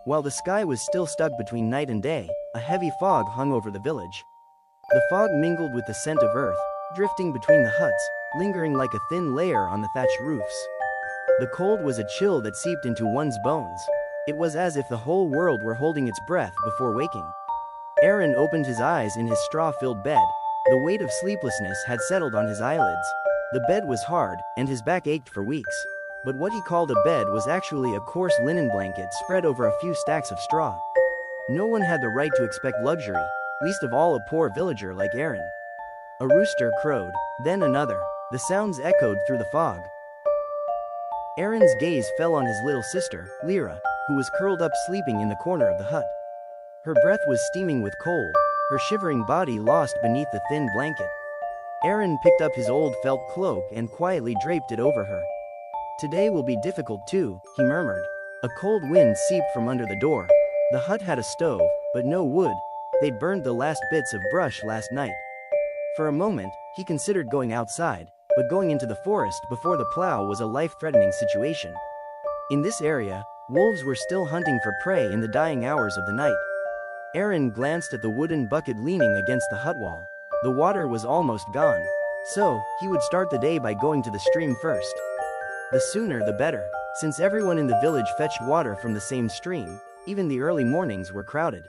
While the sky was still stuck between night and day, a heavy fog hung over the village. The fog mingled with the scent of earth, drifting between the huts, lingering like a thin layer on the thatched roofs. The cold was a chill that seeped into one's bones. It was as if the whole world were holding its breath before waking. Aaron opened his eyes in his straw-filled bed. The weight of sleeplessness had settled on his eyelids. The bed was hard, and his back ached for weeks. But what he called a bed was actually a coarse linen blanket spread over a few stacks of straw. No one had the right to expect luxury, least of all a poor villager like Aaron. A rooster crowed, then another. The sounds echoed through the fog. Aaron's gaze fell on his little sister, Lyra, who was curled up sleeping in the corner of the hut. Her breath was steaming with cold, her shivering body lost beneath the thin blanket. Aaron picked up his old felt cloak and quietly draped it over her. "Today will be difficult too," he murmured. A cold wind seeped from under the door. The hut had a stove, but no wood. They'd burned the last bits of brush last night. For a moment, he considered going outside, but going into the forest before the plow was a life-threatening situation. In this area, wolves were still hunting for prey in the dying hours of the night. Aaron glanced at the wooden bucket leaning against the hut wall. The water was almost gone. So, he would start the day by going to the stream first. The sooner the better, since everyone in the village fetched water from the same stream. Even the early mornings were crowded.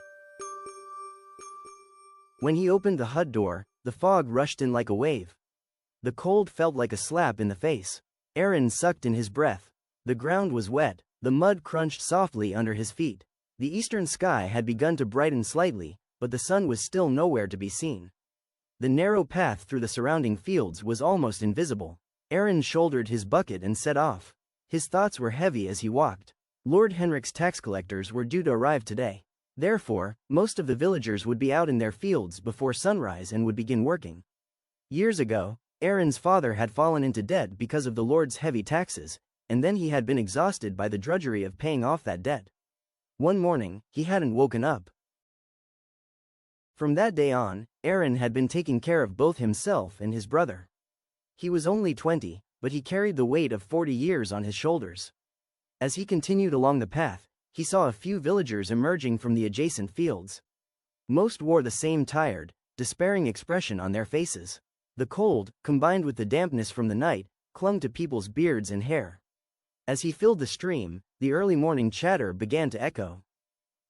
When he opened the hut door, the fog rushed in like a wave. The cold felt like a slap in the face. Aaron sucked in his breath. The ground was wet, the mud crunched softly under his feet. The eastern sky had begun to brighten slightly, but the sun was still nowhere to be seen. The narrow path through the surrounding fields was almost invisible. Aaron shouldered his bucket and set off. His thoughts were heavy as he walked. Lord Henric's tax collectors were due to arrive today. Therefore, most of the villagers would be out in their fields before sunrise and would begin working. Years ago, Aaron's father had fallen into debt because of the Lord's heavy taxes, and then he had been exhausted by the drudgery of paying off that debt. One morning, he hadn't woken up. From that day on, Aaron had been taking care of both himself and his brother. He was only 20, but he carried the weight of 40 years on his shoulders. As he continued along the path, he saw a few villagers emerging from the adjacent fields. Most wore the same tired, despairing expression on their faces. The cold, combined with the dampness from the night, clung to people's beards and hair. As he filled the stream, the early morning chatter began to echo.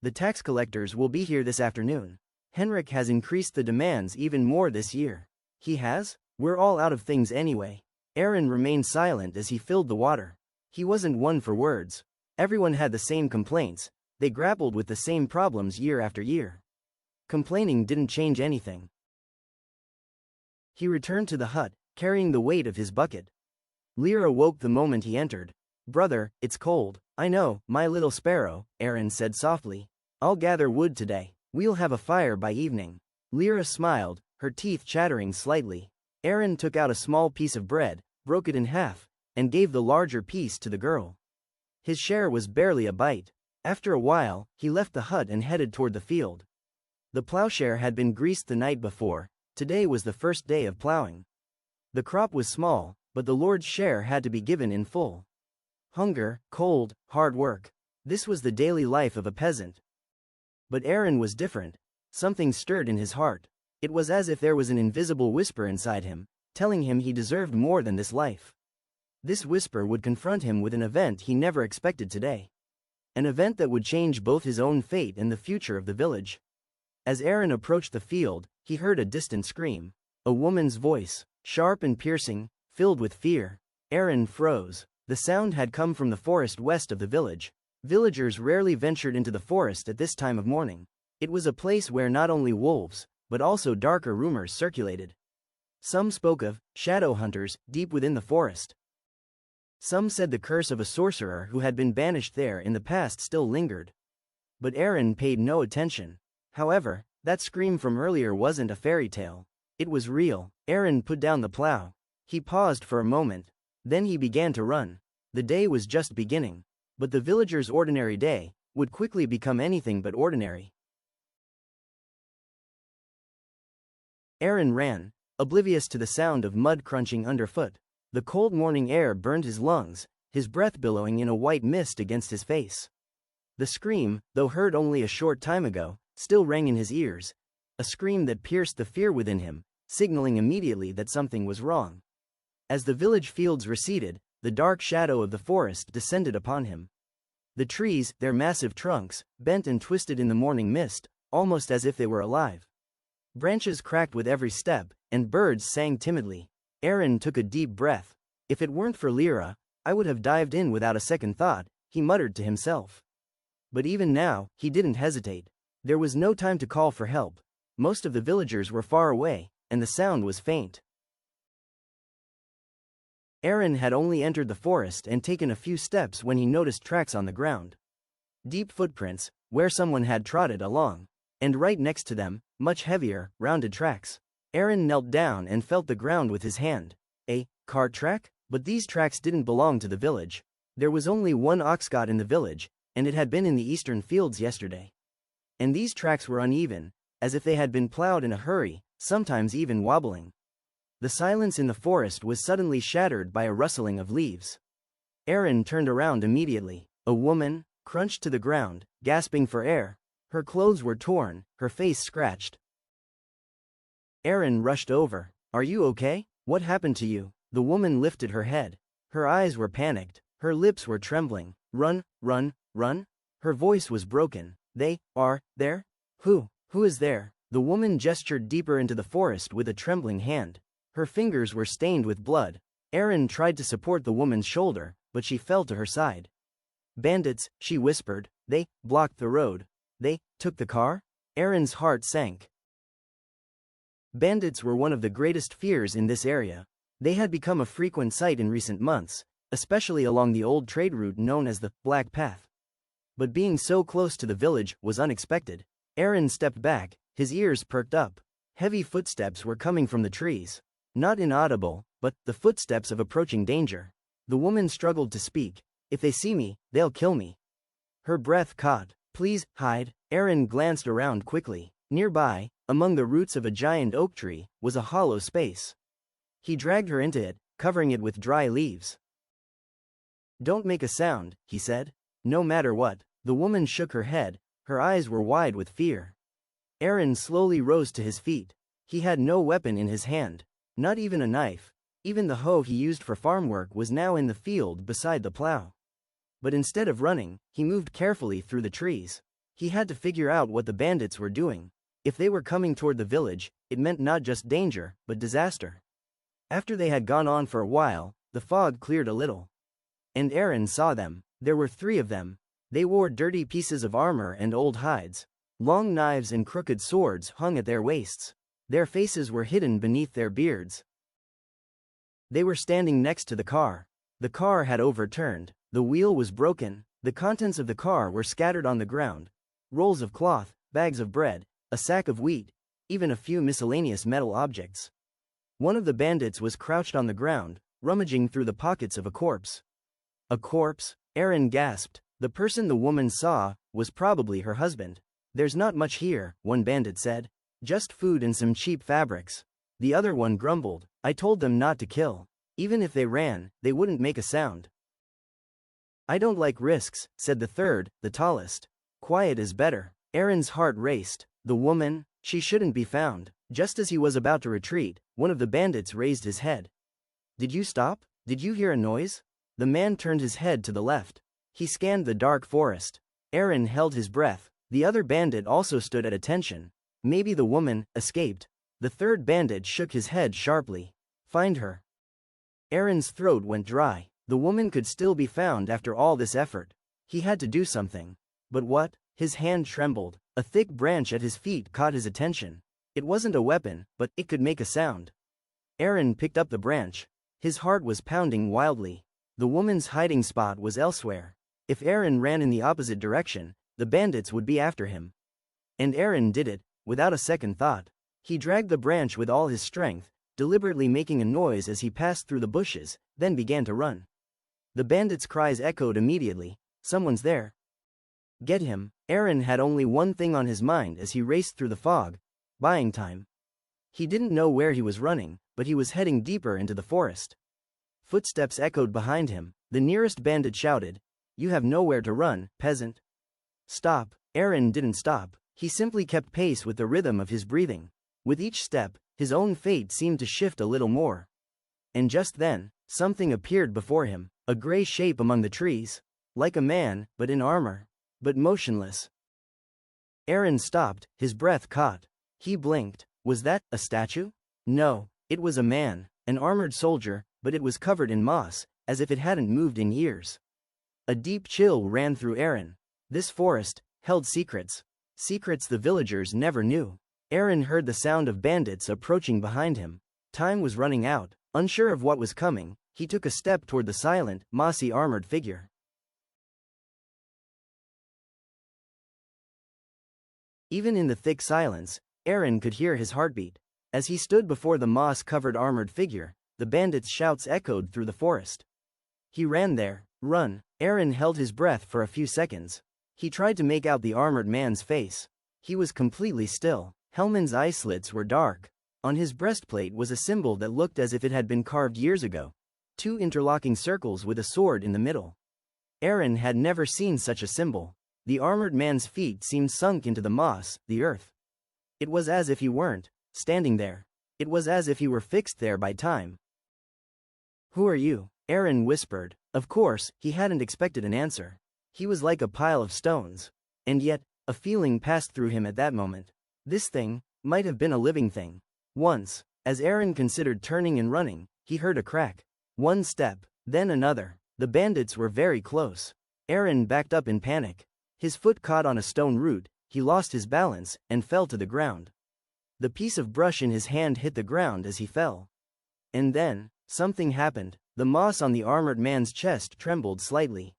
"The tax collectors will be here this afternoon. Heric has increased the demands even more this year." "He has? We're all out of things anyway." Aaron remained silent as he filled the water. He wasn't one for words. Everyone had the same complaints. They grappled with the same problems year after year. Complaining didn't change anything. He returned to the hut, carrying the weight of his bucket. Lyra woke the moment he entered. "Brother, it's cold." "I know, my little sparrow," Aaron said softly. "I'll gather wood today. We'll have a fire by evening." Lyra smiled, her teeth chattering slightly. Aaron took out a small piece of bread, broke it in half, and gave the larger piece to the girl. His share was barely a bite. After a while, he left the hut and headed toward the field. The plowshare had been greased the night before. Today was the first day of plowing. The crop was small, but the Lord's share had to be given in full. Hunger, cold, hard work. This was the daily life of a peasant. But Aaron was different. Something stirred in his heart. It was as if there was an invisible whisper inside him, telling him he deserved more than this life. This whisper would confront him with an event he never expected today. An event that would change both his own fate and the future of the village. As Aaron approached the field, he heard a distant scream. A woman's voice, sharp and piercing, filled with fear. Aaron froze. The sound had come from the forest west of the village. Villagers rarely ventured into the forest at this time of morning. It was a place where not only wolves, but also darker rumors circulated. Some spoke of shadow hunters deep within the forest. Some said the curse of a sorcerer who had been banished there in the past still lingered. But Aaron paid no attention. However, that scream from earlier wasn't a fairy tale. It was real. Aaron put down the plow. He paused for a moment. Then he began to run. The day was just beginning. But the villager's ordinary day would quickly become anything but ordinary. Aaron ran, oblivious to the sound of mud crunching underfoot. The cold morning air burned his lungs, his breath billowing in a white mist against his face. The scream, though heard only a short time ago, still rang in his ears, a scream that pierced the fear within him, signaling immediately that something was wrong. As the village fields receded, the dark shadow of the forest descended upon him. The trees, their massive trunks, bent and twisted in the morning mist, almost as if they were alive. Branches cracked with every step, and birds sang timidly. Aaron took a deep breath. If it weren't for Lyra, I would have dived in without a second thought, he muttered to himself. But even now, he didn't hesitate. There was no time to call for help. Most of the villagers were far away, and the sound was faint. Aaron had only entered the forest and taken a few steps when he noticed tracks on the ground. Deep footprints, where someone had trotted along. And right next to them, much heavier, rounded tracks. Aaron knelt down and felt the ground with his hand. A cart track? But these tracks didn't belong to the village. There was only one ox cart in the village, and it had been in the eastern fields yesterday. And these tracks were uneven, as if they had been plowed in a hurry, sometimes even wobbling. The silence in the forest was suddenly shattered by a rustling of leaves. Aaron turned around immediately. A woman, crunched to the ground, gasping for air. Her clothes were torn, her face scratched. Aaron rushed over. "Are you okay? What happened to you?" The woman lifted her head. Her eyes were panicked, her lips were trembling. "Run, run, run?" Her voice was broken. "They are there? Who is there?" The woman gestured deeper into the forest with a trembling hand. Her fingers were stained with blood. Aaron tried to support the woman's shoulder, but she fell to her side. "Bandits," she whispered. "They blocked the road. They took the car?" Aaron's heart sank. Bandits were one of the greatest fears in this area. They had become a frequent sight in recent months, especially along the old trade route known as the Black Path. But being so close to the village was unexpected. Aaron stepped back, his ears perked up. Heavy footsteps were coming from the trees. Not inaudible, but the footsteps of approaching danger. The woman struggled to speak. "If they see me, they'll kill me." Her breath caught. "Please, hide." Aaron glanced around quickly. Nearby, among the roots of a giant oak tree, was a hollow space. He dragged her into it, covering it with dry leaves. "Don't make a sound," he said. "No matter what." The woman shook her head, her eyes were wide with fear. Aaron slowly rose to his feet. He had no weapon in his hand. Not even a knife. Even the hoe he used for farm work was now in the field beside the plow. But instead of running, he moved carefully through the trees. He had to figure out what the bandits were doing. If they were coming toward the village, it meant not just danger, but disaster. After they had gone on for a while, the fog cleared a little. And Aaron saw them. There were 3 of them. They wore dirty pieces of armor and old hides. Long knives and crooked swords hung at their waists. Their faces were hidden beneath their beards. They were standing next to the car. The car had overturned. The wheel was broken. The contents of the car were scattered on the ground. Rolls of cloth, bags of bread, a sack of wheat, even a few miscellaneous metal objects. One of the bandits was crouched on the ground, rummaging through the pockets of a corpse. A corpse? Aaron gasped. The person the woman saw was probably her husband. "There's not much here," one bandit said. "Just food and some cheap fabrics." The other one grumbled. "I told them not to kill. Even if they ran, they wouldn't make a sound." "I don't like risks," said the third, the tallest. "Quiet is better." Aaron's heart raced. The woman, she shouldn't be found. Just as he was about to retreat, one of the bandits raised his head. "Did you stop? Did you hear a noise?" The man turned his head to the left. He scanned the dark forest. Aaron held his breath. The other bandit also stood at attention. Maybe the woman escaped. The third bandit shook his head sharply. "Find her." Aaron's throat went dry. The woman could still be found after all this effort. He had to do something. But what? His hand trembled. A thick branch at his feet caught his attention. It wasn't a weapon, but it could make a sound. Aaron picked up the branch. His heart was pounding wildly. The woman's hiding spot was elsewhere. If Aaron ran in the opposite direction, the bandits would be after him. And Aaron did it, without a second thought. He dragged the branch with all his strength, deliberately making a noise as he passed through the bushes, then began to run. The bandits' cries echoed immediately. "Someone's there. Get him." Aaron had only one thing on his mind as he raced through the fog: buying time. He didn't know where he was running, but he was heading deeper into the forest. Footsteps echoed behind him. The nearest bandit shouted, "You have nowhere to run, peasant." Stop. Aaron didn't stop. He simply kept pace with the rhythm of his breathing. With each step, his own fate seemed to shift a little more. And just then, something appeared before him, a gray shape among the trees. Like a man, but in armor. But motionless. Aaron stopped, his breath caught. He blinked. Was that a statue? No, it was a man, an armored soldier, but it was covered in moss, as if it hadn't moved in years. A deep chill ran through Aaron. This forest held secrets. Secrets the villagers never knew. Aaron heard the sound of bandits approaching behind him. Time was running out. Unsure of what was coming, he took a step toward the silent, mossy armored figure. Even in the thick silence, Aaron could hear his heartbeat. As he stood before the moss-covered armored figure, the bandits' shouts echoed through the forest. He ran there. Run. Aaron held his breath for a few seconds. He tried to make out the armored man's face. He was completely still. Hellman's eye slits were dark. On his breastplate was a symbol that looked as if it had been carved years ago. 2 interlocking circles with a sword in the middle. Aaron had never seen such a symbol. The armored man's feet seemed sunk into the moss, the earth. It was as if he weren't standing there. It was as if he were fixed there by time. "Who are you?" Aaron whispered. Of course, he hadn't expected an answer. He was like a pile of stones. And yet, a feeling passed through him at that moment. This thing might have been a living thing. Once, as Aaron considered turning and running, he heard a crack. One step, then another. The bandits were very close. Aaron backed up in panic. His foot caught on a stone root, he lost his balance, and fell to the ground. The piece of brush in his hand hit the ground as he fell. And then, something happened. The moss on the armored man's chest trembled slightly.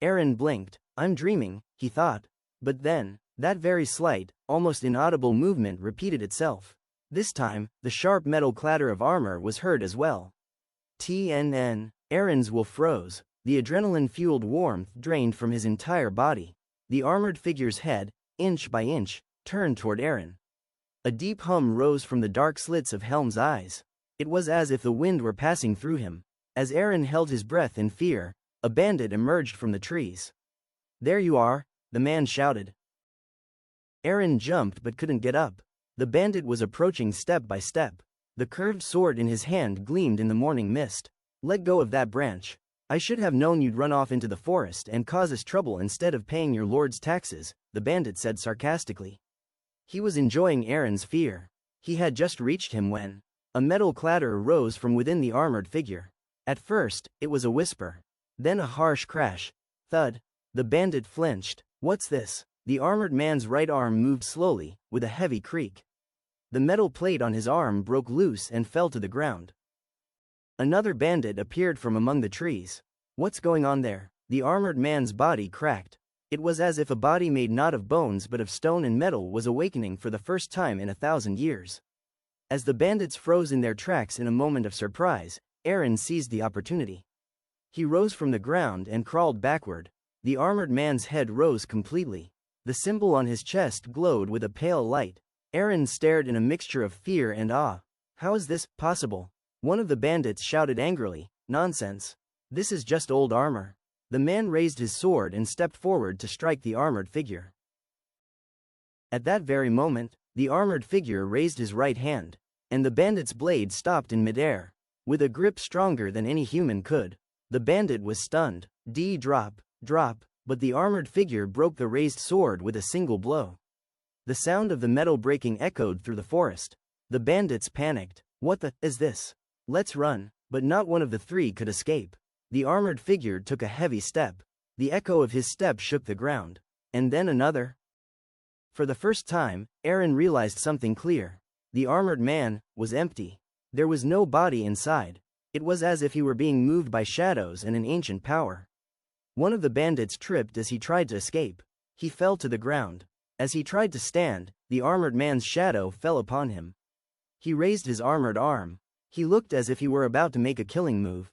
Aaron blinked. I'm dreaming, he thought. But then, that very slight, almost inaudible movement repeated itself. This time, the sharp metal clatter of armor was heard as well. TNN. Aaron's will froze. The adrenaline-fueled warmth drained from his entire body. The armored figure's head, inch by inch, turned toward Aaron. A deep hum rose from the dark slits of Helm's eyes. It was as if the wind were passing through him. As Aaron held his breath in fear, a bandit emerged from the trees. There you are, the man shouted. Aaron jumped but couldn't get up. The bandit was approaching step by step. The curved sword in his hand gleamed in the morning mist. Let go of that branch. I should have known you'd run off into the forest and cause us trouble instead of paying your lord's taxes, the bandit said sarcastically. He was enjoying Aaron's fear. He had just reached him when a metal clatter rose from within the armored figure. At first, it was a whisper. Then a harsh crash. Thud. The bandit flinched. What's this? The armored man's right arm moved slowly, with a heavy creak. The metal plate on his arm broke loose and fell to the ground. Another bandit appeared from among the trees. What's going on there? The armored man's body cracked. It was as if a body made not of bones but of stone and metal was awakening for the first time in 1,000 years. As the bandits froze in their tracks in a moment of surprise, Aaron seized the opportunity. He rose from the ground and crawled backward. The armored man's head rose completely. The symbol on his chest glowed with a pale light. Aaron stared in a mixture of fear and awe. How is this possible? One of the bandits shouted angrily. Nonsense. This is just old armor. The man raised his sword and stepped forward to strike the armored figure. At that very moment, the armored figure raised his right hand, and the bandit's blade stopped in midair. With a grip stronger than any human could, the bandit was stunned. Drop, but the armored figure broke the raised sword with a single blow. The sound of the metal breaking echoed through the forest. The bandits panicked. What the is this? Let's run, but not one of the three could escape. The armored figure took a heavy step. The echo of his step shook the ground. And then another. For the first time, Aaron realized something clear. The armored man was empty. There was no body inside. It was as if he were being moved by shadows and an ancient power. One of the bandits tripped as he tried to escape. He fell to the ground. As he tried to stand, the armored man's shadow fell upon him. He raised his armored arm. He looked as if he were about to make a killing move.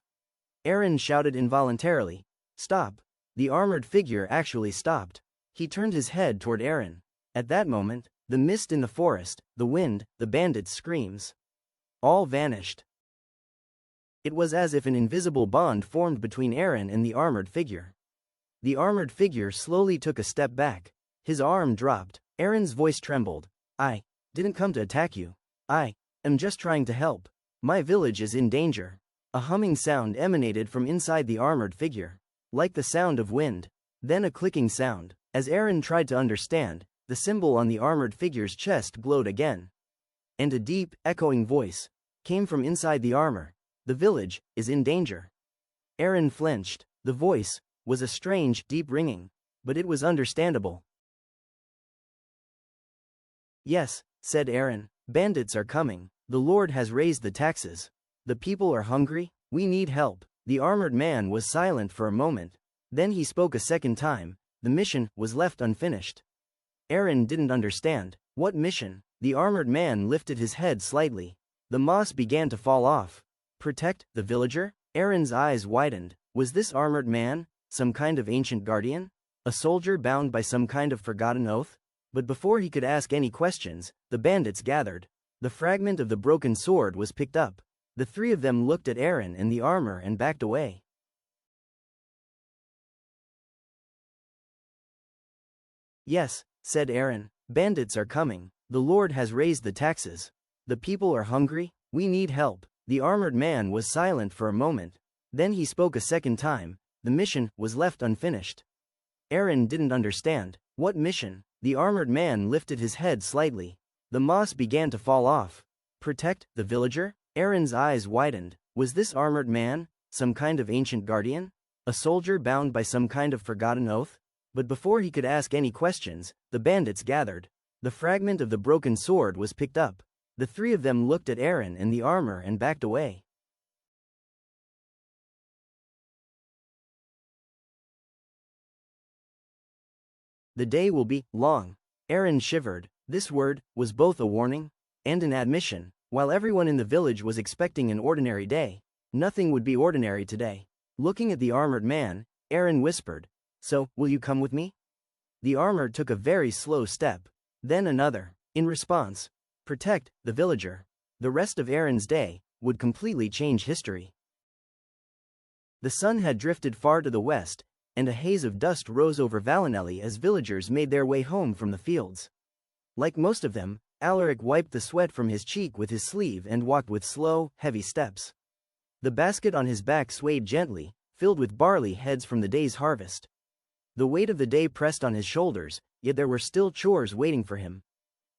Aaron shouted involuntarily, "Stop!" The armored figure actually stopped. He turned his head toward Aaron. At that moment, the mist in the forest, the wind, the bandits' screams, all vanished. It was as if an invisible bond formed between Aaron and the armored figure. The armored figure slowly took a step back. His arm dropped. Aaron's voice trembled. I didn't come to attack you. I am just trying to help. My village is in danger. A humming sound emanated from inside the armored figure, like the sound of wind. Then a clicking sound. As Aaron tried to understand, the symbol on the armored figure's chest glowed again. And a deep, echoing voice came from inside the armor. The village is in danger. Aaron flinched. The voice was a strange, deep ringing, but it was understandable. Yes, said Aaron, bandits are coming. The Lord has raised the taxes. The people are hungry. We need help. The armored man was silent for a moment. Then he spoke a second time. The mission was left unfinished. Aaron didn't understand. What mission? The armored man lifted his head slightly. The moss began to fall off. Protect the villager? Aaron's eyes widened. Was this armored man some kind of ancient guardian? A soldier bound by some kind of forgotten oath? But before he could ask any questions, the bandits gathered. The fragment of the broken sword was picked up. The three of them looked at Aaron and the armor and backed away. Yes, said Aaron, bandits are coming. The Lord has raised the taxes. The people are hungry. We need help. The armored man was silent for a moment. Then he spoke a second time. The mission was left unfinished. Aaron didn't understand. What mission? The armored man lifted his head slightly. The moss began to fall off. Protect the villager? Aaron's eyes widened. Was this armored man some kind of ancient guardian? A soldier bound by some kind of forgotten oath? But before he could ask any questions, the bandits gathered. The fragment of the broken sword was picked up. The three of them looked at Aaron and the armor and backed away. The day will be long. Aaron shivered. This word was both a warning and an admission. While everyone in the village was expecting an ordinary day, nothing would be ordinary today. Looking at the armored man, Aaron whispered, "So, will you come with me?" The armor took a very slow step, then another. In response, protect the villager. The rest of Aaron's day would completely change history. The sun had drifted far to the west, and a haze of dust rose over Valinelli as villagers made their way home from the fields. Like most of them, Alaric wiped the sweat from his cheek with his sleeve and walked with slow, heavy steps. The basket on his back swayed gently, filled with barley heads from the day's harvest. The weight of the day pressed on his shoulders, yet there were still chores waiting for him.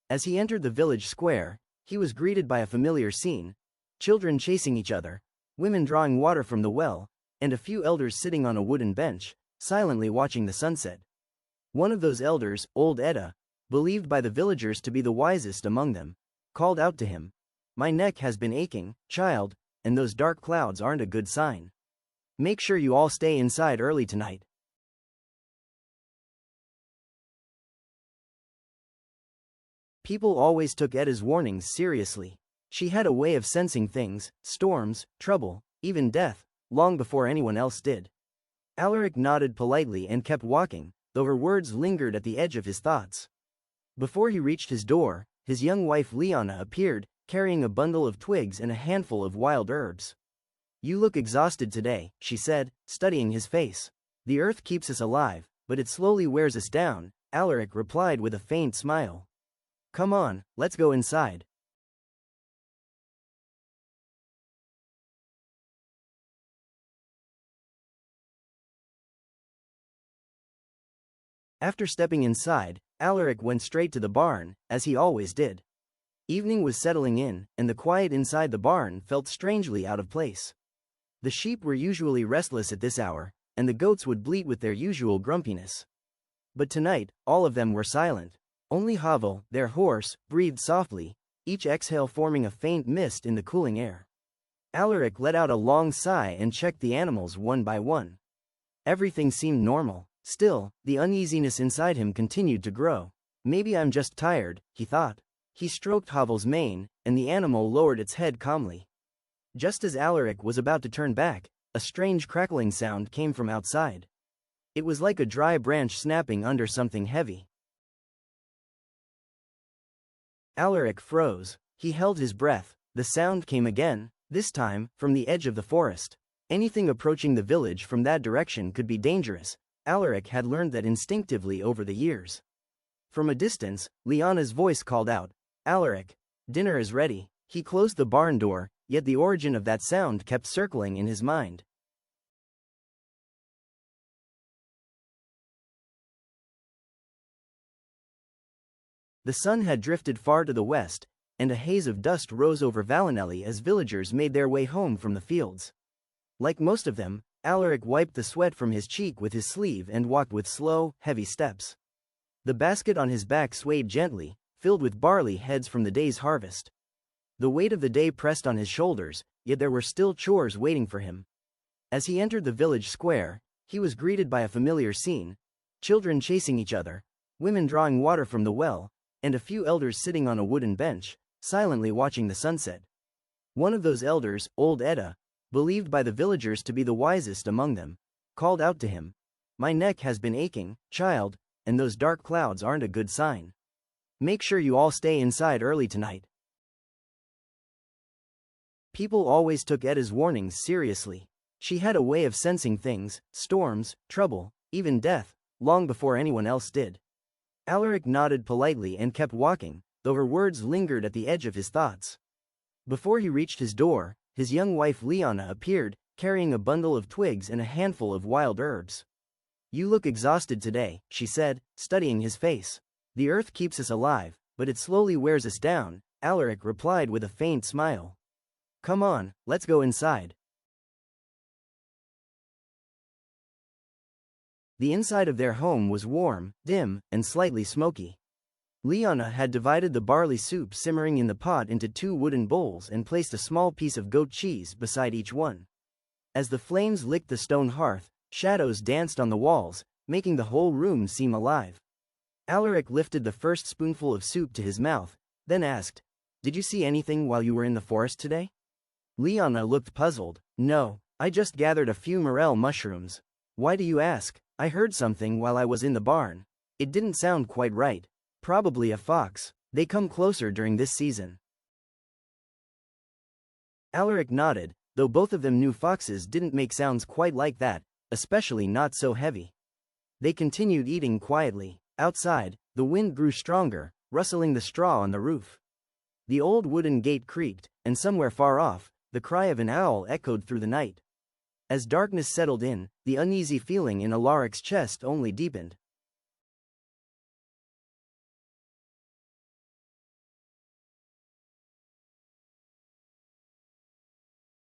As he entered the village square, he was greeted by a familiar scene: children chasing each other, women drawing water from the well, and a few elders sitting on a wooden bench, silently watching the sunset. One of those elders, old Edda, believed by the villagers to be the wisest among them, called out to him, "My neck has been aching, child, and those dark clouds aren't a good sign. Make sure you all stay inside early tonight." People always took Edda's warnings seriously. She had a way of sensing things, storms, trouble, even death, long before anyone else did. Alaric nodded politely and kept walking, though her words lingered at the edge of his thoughts. Before he reached his door, his young wife Liana appeared, carrying a bundle of twigs and a handful of wild herbs. "You look exhausted today," she said, studying his face. "The earth keeps us alive, but it slowly wears us down," Alaric replied with a faint smile. "Come on, let's go inside." After stepping inside, Alaric went straight to the barn, as he always did. Evening was settling in, and the quiet inside the barn felt strangely out of place. The sheep were usually restless at this hour, and the goats would bleat with their usual grumpiness. But tonight, all of them were silent. Only Havel, their horse, breathed softly, each exhale forming a faint mist in the cooling air. Alaric let out a long sigh and checked the animals one by one. Everything seemed normal. Still, the uneasiness inside him continued to grow. "Maybe I'm just tired," he thought. He stroked Havel's mane, and the animal lowered its head calmly. Just as Alaric was about to turn back, a strange crackling sound came from outside. It was like a dry branch snapping under something heavy. Alaric froze. He held his breath. The sound came again, this time, from the edge of the forest. Anything approaching the village from that direction could be dangerous, Alaric had learned that instinctively over the years. From a distance, Lyanna's voice called out, "Alaric, dinner is ready." He closed the barn door, yet the origin of that sound kept circling in his mind. The sun had drifted far to the west, and a haze of dust rose over Valinelli as villagers made their way home from the fields. Like most of them, Alaric wiped the sweat from his cheek with his sleeve and walked with slow, heavy steps. The basket on his back swayed gently, filled with barley heads from the day's harvest. The weight of the day pressed on his shoulders, yet there were still chores waiting for him. As he entered the village square, he was greeted by a familiar scene: children chasing each other, women drawing water from the well, and a few elders sitting on a wooden bench, silently watching the sunset. One of those elders, old Edda, believed by the villagers to be the wisest among them, called out to him, "My neck has been aching, child, and those dark clouds aren't a good sign. Make sure you all stay inside early tonight." People always took Edda's warnings seriously. She had a way of sensing things, storms, trouble, even death, long before anyone else did. Alaric nodded politely and kept walking, though her words lingered at the edge of his thoughts. Before he reached his door, his young wife Lyanna appeared, carrying a bundle of twigs and a handful of wild herbs. "You look exhausted today," she said, studying his face. "The earth keeps us alive, but it slowly wears us down," Alaric replied with a faint smile. "Come on, let's go inside." The inside of their home was warm, dim, and slightly smoky. Lyanna had divided the barley soup simmering in the pot into 2 wooden bowls and placed a small piece of goat cheese beside each one. As the flames licked the stone hearth, shadows danced on the walls, making the whole room seem alive. Alaric lifted the first spoonful of soup to his mouth, then asked, "Did you see anything while you were in the forest today?" Lyanna looked puzzled. "No, I just gathered a few morel mushrooms." "Why do you ask?" "I heard something while I was in the barn. It didn't sound quite right. Probably a fox. They come closer during this season." Alaric nodded, though both of them knew foxes didn't make sounds quite like that, especially not so heavy. They continued eating quietly. Outside, the wind grew stronger, rustling the straw on the roof. The old wooden gate creaked, and somewhere far off, the cry of an owl echoed through the night. As darkness settled in, the uneasy feeling in Alaric's chest only deepened.